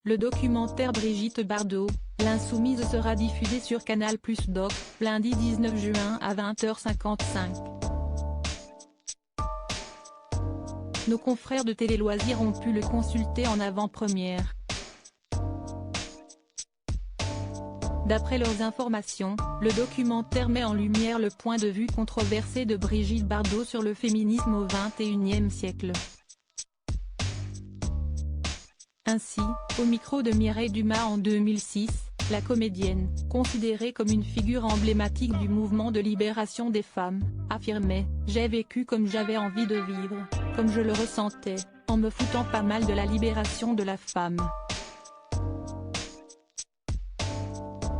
le documentaire Brigitte Bardot, l'Insoumise sera diffusé sur Canal+ Doc, lundi 19 juin à 20h55. Nos confrères de Télé Loisirs ont pu le consulter en avant-première. D'après leurs informations, le documentaire met en lumière le point de vue controversé de Brigitte Bardot sur le féminisme au XXIe siècle. Ainsi, au micro de Mireille Dumas en 2006, la comédienne, considérée comme une figure emblématique du mouvement de libération des femmes, affirmait « J'ai vécu comme j'avais envie de vivre, comme je le ressentais, en me foutant pas mal de la libération de la femme.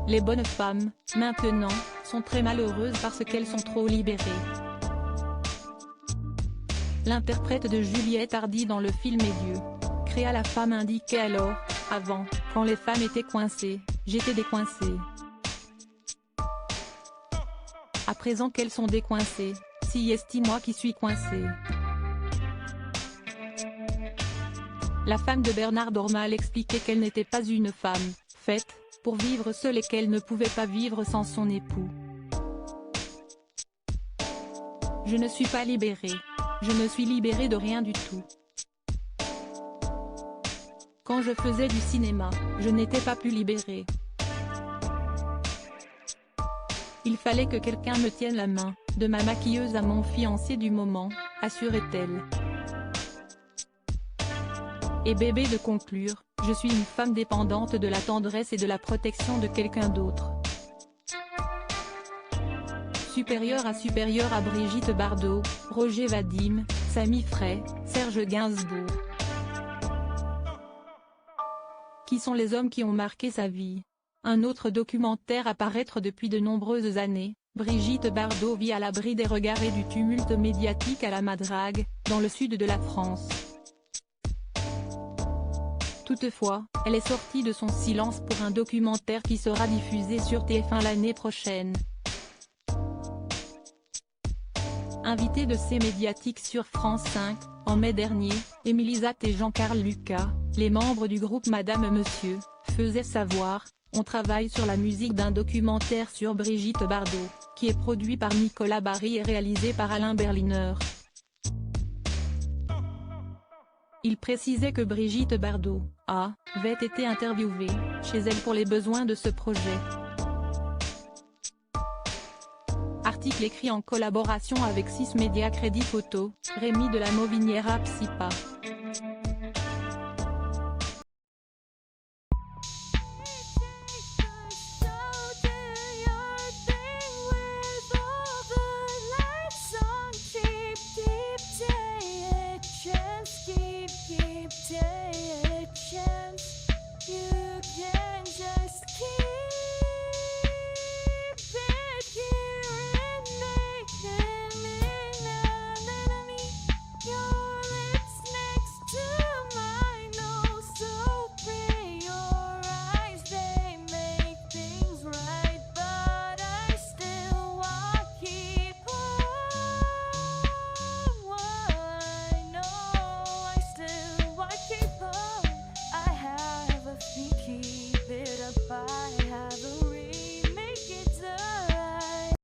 Les bonnes femmes, maintenant, sont très malheureuses parce qu'elles sont trop libérées. » L'interprète de Juliette Hardy dans le film Et Dieu créa la femme indiquait alors « Avant, quand les femmes étaient coincées, j'étais décoincée. À présent qu'elles sont décoincées, si est moi qui suis coincée. » La femme de Bernard Dormal expliquait qu'elle n'était pas une femme faite pour vivre seule et qu'elle ne pouvait pas vivre sans son époux. « Je ne suis pas libérée. Je ne suis libérée de rien du tout. Quand je faisais du cinéma, je n'étais pas plus libérée. Il fallait que quelqu'un me tienne la main, de ma maquilleuse à mon fiancé du moment, assurait-elle. Et bébé de conclure, je suis une femme dépendante de la tendresse et de la protection de quelqu'un d'autre. Supérieure à Brigitte Bardot, Roger Vadim, Samy Frey, Serge Gainsbourg. Qui sont les hommes qui ont marqué sa vie? Un autre documentaire à paraître depuis de nombreuses années, Brigitte Bardot vit à l'abri des regards et du tumulte médiatique à la Madrague, dans le sud de la France. Toutefois, elle est sortie de son silence pour un documentaire qui sera diffusé sur TF1 l'année prochaine. Invité de ces médiatiques sur France 5, en mai dernier, Émilie Zat et Jean-Carl Lucas, les membres du groupe Madame Monsieur, faisaient savoir « On travaille sur la musique d'un documentaire sur Brigitte Bardot, qui est produit par Nicolas Barry et réalisé par Alain Berliner. » Il précisait que Brigitte Bardot avait été interviewée chez elle pour les besoins de ce projet. Article écrit en collaboration avec 6 médias Crédit Photo, Rémi de la Mauvinière Psipa.